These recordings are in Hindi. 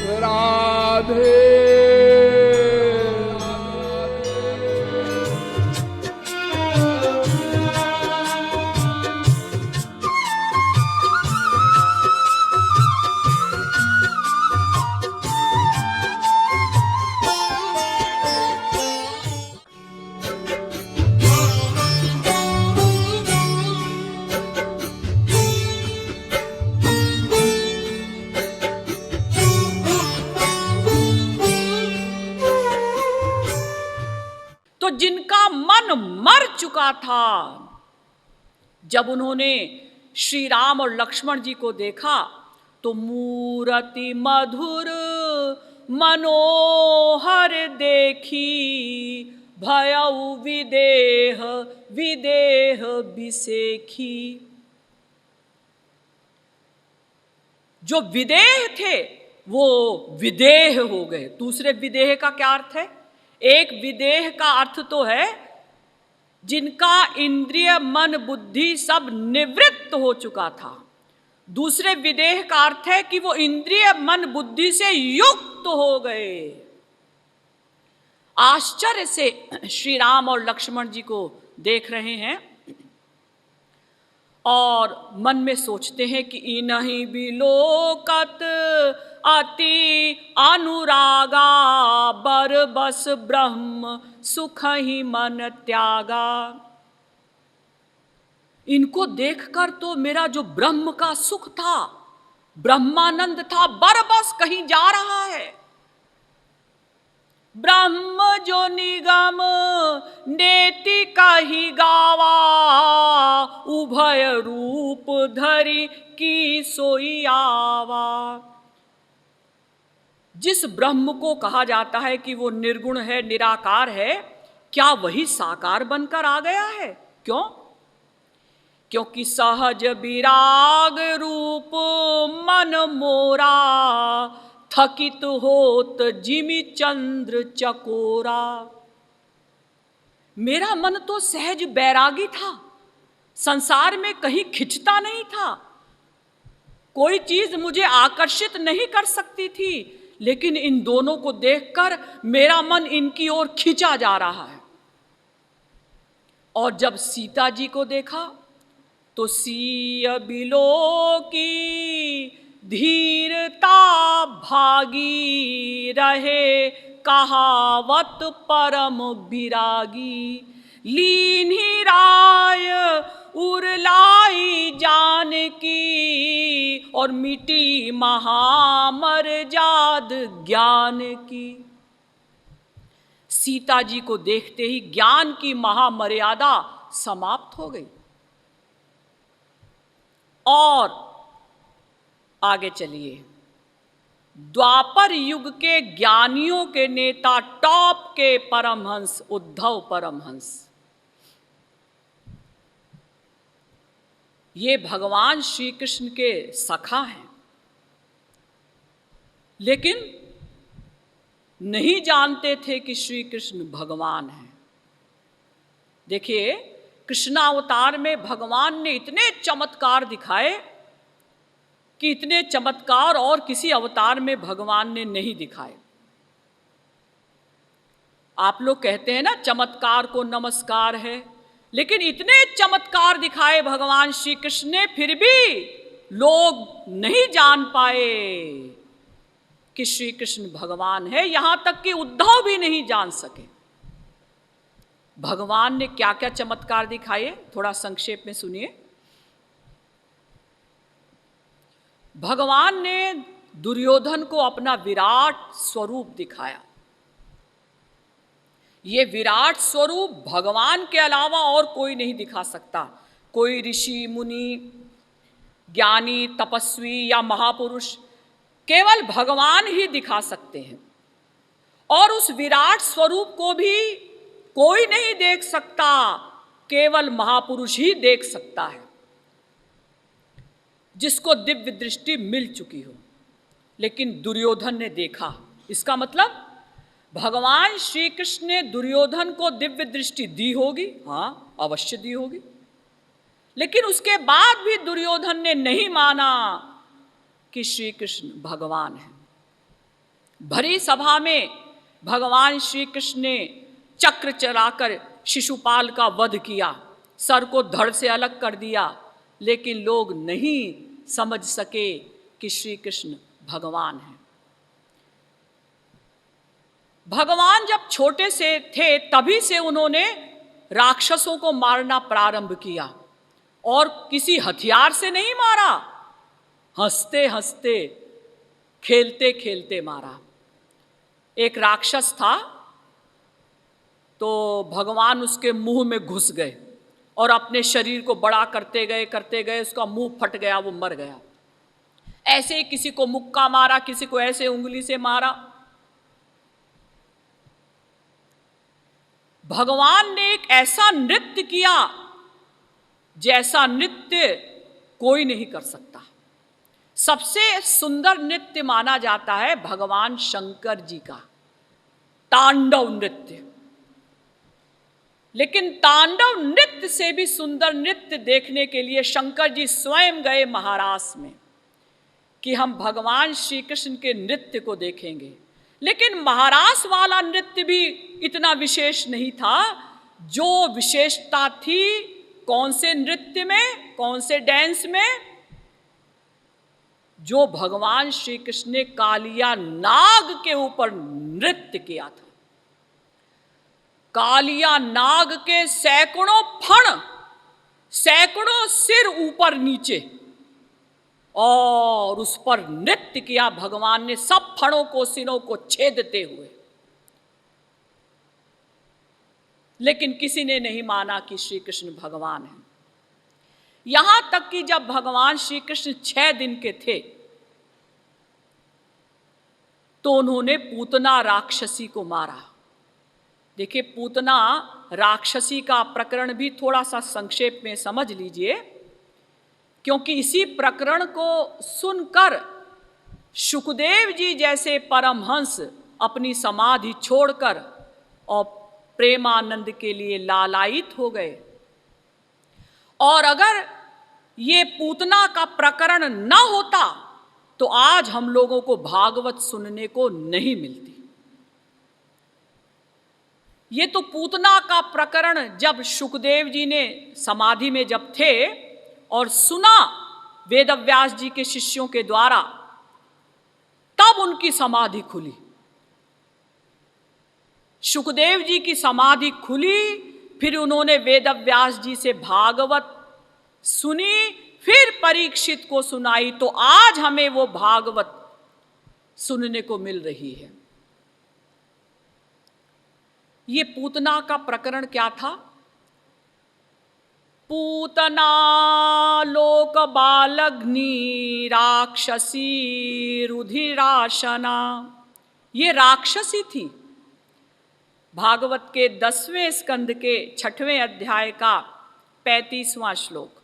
राधे। तो जिनका मन मर चुका था, जब उन्होंने श्री राम और लक्ष्मण जी को देखा तो मूरति मधुर मनोहर देखी, भयउ विदेह विदेह बिसेखी। जो विदेह थे वो विदेह हो गए। दूसरे विदेह का क्या अर्थ है? एक विदेह का अर्थ तो है जिनका इंद्रिय मन बुद्धि सब निवृत्त हो चुका था। दूसरे विदेह का अर्थ है कि वो इंद्रिय मन बुद्धि से युक्त हो गए। आश्चर्य से श्री राम और लक्ष्मण जी को देख रहे हैं और मन में सोचते हैं कि इन्हीं बिलोकत अति अनुरागा, बर बस ब्रह्म सुख ही मन त्यागा। इनको देखकर तो मेरा जो ब्रह्म का सुख था, ब्रह्मानंद था, बर बस कहीं जा रहा है। ब्रह्म जो निगम नेति कही गावा, उभय रूप धरि की सोई आवा। जिस ब्रह्म को कहा जाता है कि वो निर्गुण है, निराकार है, क्या वही साकार बनकर आ गया है? क्यों? क्योंकि सहज विराग रूप मन मोरा, थकित होत जिमि चंद्र चकोरा। मेरा मन तो सहज बैरागी था, संसार में कहीं खिंचता नहीं था, कोई चीज मुझे आकर्षित नहीं कर सकती थी, लेकिन इन दोनों को देखकर मेरा मन इनकी ओर खिंचा जा रहा है। और जब सीता जी को देखा तो सीय बिलो की धीरता भागी, रहे कहावत परम विरागी। लीन्ही राय उरलाई जानकी, और मिटी महामर्याद ज्ञान की। सीता जी को देखते ही ज्ञान की महामर्यादा समाप्त हो गई। और आगे चलिए, द्वापर युग के ज्ञानियों के नेता, टॉप के परमहंस उद्धव परमहंस, ये भगवान श्री कृष्ण के सखा हैं, लेकिन नहीं जानते थे कि श्री कृष्ण भगवान हैं। देखिए, कृष्णावतार में भगवान ने इतने चमत्कार दिखाए कि इतने चमत्कार और किसी अवतार में भगवान ने नहीं दिखाए। आप लोग कहते हैं ना, चमत्कार को नमस्कार है, लेकिन इतने चमत्कार दिखाए भगवान श्री कृष्ण ने, फिर भी लोग नहीं जान पाए कि श्री कृष्ण भगवान है। यहां तक कि उद्धव भी नहीं जान सके। भगवान ने क्या क्या चमत्कार दिखाए, थोड़ा संक्षेप में सुनिए। भगवान ने दुर्योधन को अपना विराट स्वरूप दिखाया। ये विराट स्वरूप भगवान के अलावा और कोई नहीं दिखा सकता। कोई ऋषि मुनि, ज्ञानी, तपस्वी या महापुरुष, केवल भगवान ही दिखा सकते हैं। और उस विराट स्वरूप को भी कोई नहीं देख सकता, केवल महापुरुष ही देख सकता है, जिसको दिव्य दृष्टि मिल चुकी हो। लेकिन दुर्योधन ने देखा। इसका मतलब भगवान श्री कृष्ण ने दुर्योधन को दिव्य दृष्टि दी होगी, हाँ अवश्य दी होगी, लेकिन उसके बाद भी दुर्योधन ने नहीं माना कि श्री कृष्ण भगवान है। भरी सभा में भगवान श्री कृष्ण ने चक्र चलाकर शिशुपाल का वध किया, सर को धड़ से अलग कर दिया, लेकिन लोग नहीं समझ सके कि श्री कृष्ण भगवान हैं। भगवान जब छोटे से थे तभी से उन्होंने राक्षसों को मारना प्रारंभ किया, और किसी हथियार से नहीं मारा, हंसते हंसते खेलते खेलते मारा। एक राक्षस था, तो भगवान उसके मुंह में घुस गए और अपने शरीर को बड़ा करते गए, उसका मुंह फट गया, वो मर गया। ऐसे ही किसी को मुक्का मारा, किसी को ऐसे उंगली से मारा। भगवान ने एक ऐसा नृत्य किया जैसा नृत्य कोई नहीं कर सकता। सबसे सुंदर नृत्य माना जाता है भगवान शंकर जी का तांडव नृत्य। लेकिन तांडव नृत्य से भी सुंदर नृत्य देखने के लिए शंकर जी स्वयं गए महाराष्ट्र में कि हम भगवान श्री कृष्ण के नृत्य को देखेंगे। लेकिन महाराष्ट्र वाला नृत्य भी इतना विशेष नहीं था। जो विशेषता थी कौन से नृत्य में, कौन से डांस में, जो भगवान श्री कृष्ण ने कालिया नाग के ऊपर नृत्य किया था। कालिया नाग के सैकड़ों फण, सैकड़ों सिर ऊपर नीचे, और उस पर नृत्य किया भगवान ने, सब फणों को, सिरों को छेदते हुए। लेकिन किसी ने नहीं माना कि श्री कृष्ण भगवान हैं। यहां तक कि जब भगवान श्री कृष्ण 6 दिन के थे तो उन्होंने पूतना राक्षसी को मारा। देखिए, पूतना राक्षसी का प्रकरण भी थोड़ा सा संक्षेप में समझ लीजिए, क्योंकि इसी प्रकरण को सुनकर शुकदेव जी जैसे परमहंस अपनी समाधि छोड़कर और प्रेमानंद के लिए लालायित हो गए। और अगर ये पूतना का प्रकरण न होता तो आज हम लोगों को भागवत सुनने को नहीं मिलती। ये तो पूतना का प्रकरण जब शुकदेव जी ने समाधि में जब थे और सुना वेदव्यास जी के शिष्यों के द्वारा, तब उनकी समाधि खुली। शुकदेव जी की समाधि खुली, फिर उन्होंने वेदव्यास जी से भागवत सुनी, फिर परीक्षित को सुनाई, तो आज हमें वो भागवत सुनने को मिल रही है। ये पूतना का प्रकरण क्या था? पूतना लोक बालग्नि राक्षसी रुधिराशना, ये राक्षसी थी। भागवत के 10वें स्कंद के 6वें अध्याय का 35वां श्लोक।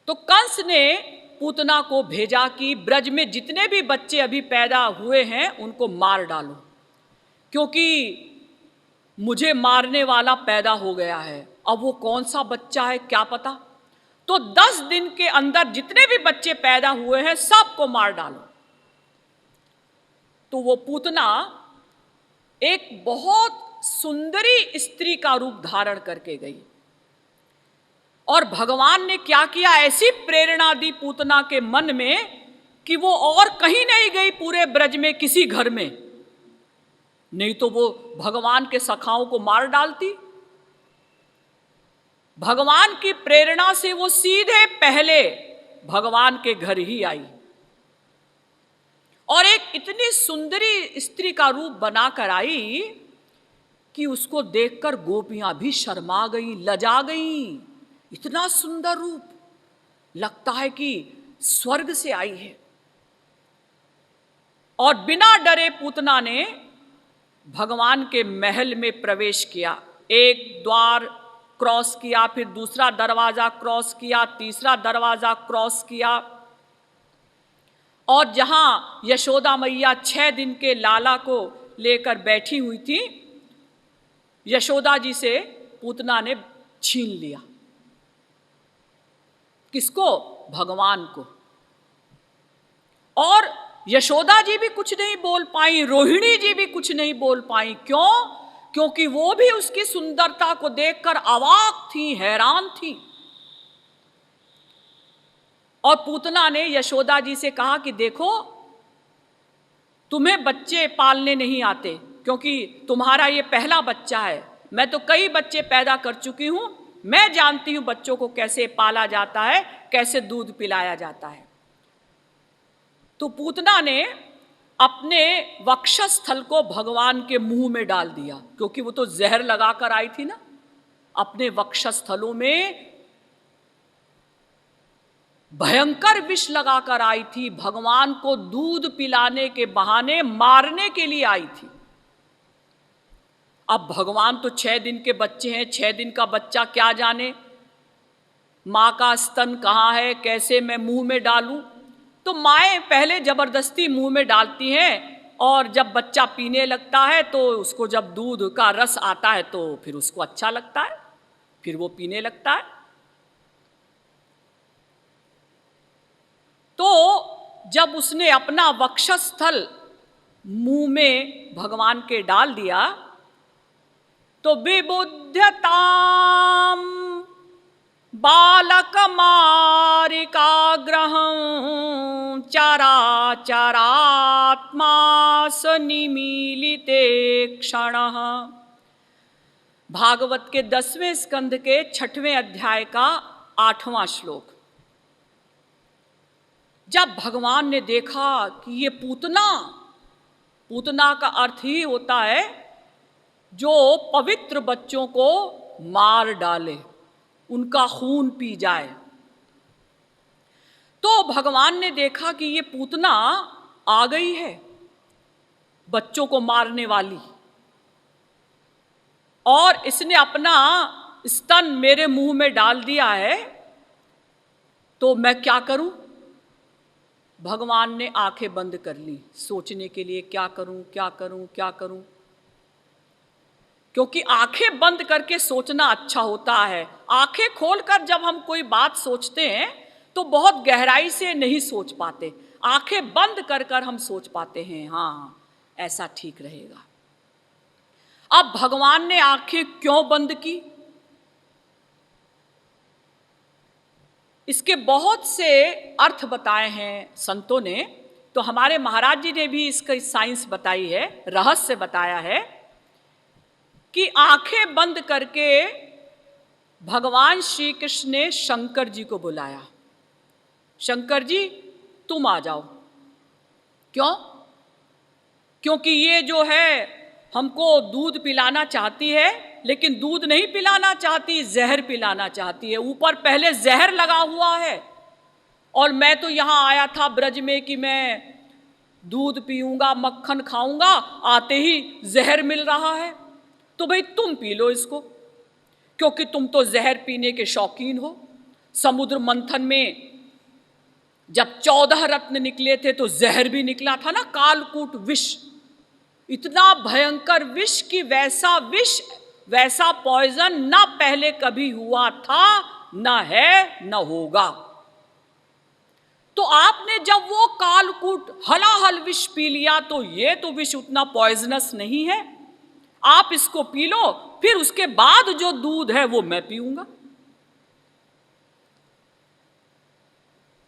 तो कंस ने पूतना को भेजा कि ब्रज में जितने भी बच्चे अभी पैदा हुए हैं उनको मार डालो, क्योंकि मुझे मारने वाला पैदा हो गया है। अब वो कौन सा बच्चा है क्या पता, तो 10 दिन के अंदर जितने भी बच्चे पैदा हुए हैं सबको मार डालो। तो वो पूतना एक बहुत सुंदरी स्त्री का रूप धारण करके गई, और भगवान ने क्या किया, ऐसी प्रेरणा दी पूतना के मन में कि वो और कहीं नहीं गई पूरे ब्रज में किसी घर में, नहीं तो वो भगवान के सखाओं को मार डालती। भगवान की प्रेरणा से वो सीधे पहले भगवान के घर ही आई, और एक इतनी सुंदरी स्त्री का रूप बनाकर आई कि उसको देखकर गोपियां भी शर्मा गई, लजा गई। इतना सुंदर रूप, लगता है कि स्वर्ग से आई है। और बिना डरे पूतना ने भगवान के महल में प्रवेश किया। एक द्वार क्रॉस किया, फिर दूसरा दरवाजा क्रॉस किया, तीसरा दरवाजा क्रॉस किया, और जहां यशोदा मैया 6 दिन के लाला को लेकर बैठी हुई थी, यशोदा जी से पूतना ने छीन लिया। किसको? भगवान को। और यशोदा जी भी कुछ नहीं बोल पाई, रोहिणी जी भी कुछ नहीं बोल पाई। क्यों? क्योंकि वो भी उसकी सुंदरता को देखकर अवाक थी, हैरान थी। और पूतना ने यशोदा जी से कहा कि देखो, तुम्हें बच्चे पालने नहीं आते, क्योंकि तुम्हारा ये पहला बच्चा है। मैं तो कई बच्चे पैदा कर चुकी हूं, मैं जानती हूं बच्चों को कैसे पाला जाता है, कैसे दूध पिलाया जाता है। तो पूतना ने अपने वक्षस्थल को भगवान के मुंह में डाल दिया, क्योंकि वो तो जहर लगाकर आई थी ना। अपने वक्षस्थलों में भयंकर विष लगाकर आई थी, भगवान को दूध पिलाने के बहाने मारने के लिए आई थी। अब भगवान तो 6 दिन के बच्चे हैं, 6 दिन का बच्चा क्या जाने माँ का स्तन कहाँ है, कैसे मैं मुंह में डालूं। तो माएँ पहले जबरदस्ती मुंह में डालती हैं, और जब बच्चा पीने लगता है तो उसको जब दूध का रस आता है तो फिर उसको अच्छा लगता है, फिर वो पीने लगता है। तो जब उसने अपना वक्षस्थल मुंह में भगवान के डाल दिया तो विबुध्यताम बालक मारिकाग्रहं चराचरात्मा सनिमीलिते क्षणः। भागवत के 10वें स्कंध के 6वें अध्याय का 8वां श्लोक। जब भगवान ने देखा कि ये पूतना, पूतना का अर्थ ही होता है जो पवित्र बच्चों को मार डाले, उनका खून पी जाए, तो भगवान ने देखा कि ये पूतना आ गई है बच्चों को मारने वाली, और इसने अपना स्तन मेरे मुंह में डाल दिया है, तो मैं क्या करूं। भगवान ने आंखें बंद कर ली सोचने के लिए, क्या करूं क्या करूं क्या करूं। क्योंकि आंखें बंद करके सोचना अच्छा होता है। आंखें खोलकर जब हम कोई बात सोचते हैं तो बहुत गहराई से नहीं सोच पाते, आंखें बंद कर कर हम सोच पाते हैं, हाँ ऐसा ठीक रहेगा। अब भगवान ने आंखें क्यों बंद की, इसके बहुत से अर्थ बताए हैं संतों ने। तो हमारे महाराज जी ने भी इसका साइंस बताई है, रहस्य बताया है कि आंखें बंद करके भगवान श्री कृष्ण ने शंकर जी को बुलाया, शंकर जी तुम आ जाओ। क्यों? क्योंकि ये जो है हमको दूध पिलाना चाहती है, लेकिन दूध नहीं पिलाना चाहती, जहर पिलाना चाहती है। ऊपर पहले जहर लगा हुआ है, और मैं तो यहाँ आया था ब्रज में कि मैं दूध पीऊंगा, मक्खन खाऊंगा, आते ही जहर मिल रहा है। तो भाई तुम पी लो इसको, क्योंकि तुम तो जहर पीने के शौकीन हो। समुद्र मंथन में जब 14 रत्न निकले थे तो जहर भी निकला था ना, कालकूट विष, इतना भयंकर विष कि वैसा विष, वैसा पॉइजन ना पहले कभी हुआ था, ना है, ना होगा। तो आपने जब वो कालकूट हलाहल विष पी लिया तो ये तो विष उतना पॉइजनस नहीं है, आप इसको पी लो, फिर उसके बाद जो दूध है वो मैं पीऊंगा।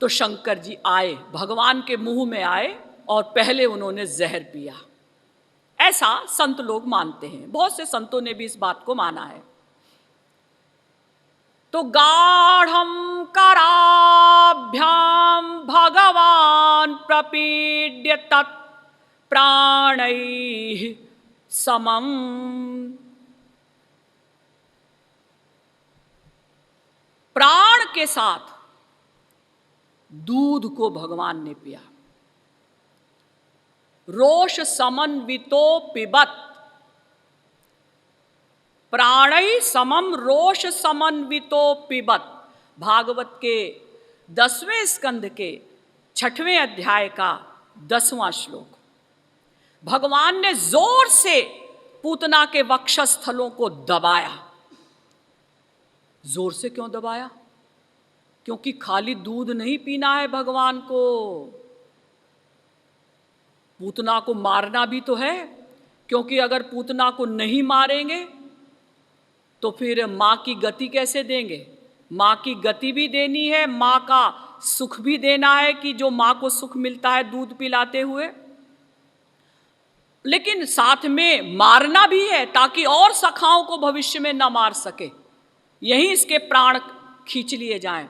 तो शंकर जी आए, भगवान के मुंह में आए, और पहले उन्होंने जहर पिया। ऐसा संत लोग मानते हैं, बहुत से संतों ने भी इस बात को माना है। तो गाढ़ं कराभ्याम भगवान प्रपीड्य तत् प्राणैः समम। प्राण के साथ दूध को भगवान ने पिया। रोष समन्वितो पिबत, प्राणै समम रोष समन्वितो पिबत। भागवत के 10वें स्कंध के 6वें अध्याय का 10वां श्लोक। भगवान ने जोर से पूतना के वक्षस्थलों को दबाया। जोर से क्यों दबाया? क्योंकि खाली दूध नहीं पीना है भगवान को, पूतना को मारना भी तो है, क्योंकि अगर पूतना को नहीं मारेंगे तो फिर माँ की गति कैसे देंगे? माँ की गति भी देनी है, माँ का सुख भी देना है कि जो माँ को सुख मिलता है दूध पिलाते हुए, लेकिन साथ में मारना भी है ताकि और सखाओं को भविष्य में न मार सके, यही इसके प्राण खींच लिए जाएं।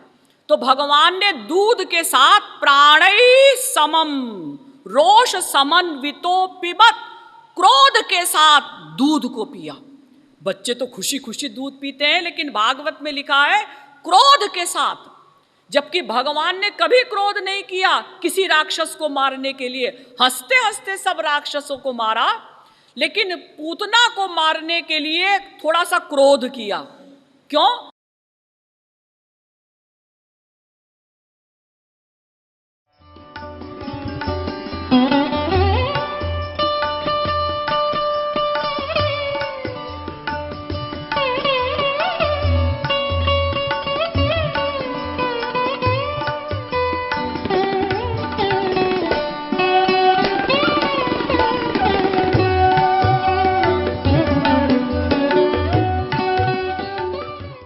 तो भगवान ने दूध के साथ प्राणै समम रोष समन्वितो पिबत, क्रोध के साथ दूध को पिया। बच्चे तो खुशी खुशी दूध पीते हैं, लेकिन भागवत में लिखा है क्रोध के साथ, जबकि भगवान ने कभी क्रोध नहीं किया किसी राक्षस को मारने के लिए। हंसते हंसते सब राक्षसों को मारा, लेकिन पूतना को मारने के लिए थोड़ा सा क्रोध किया। क्यों?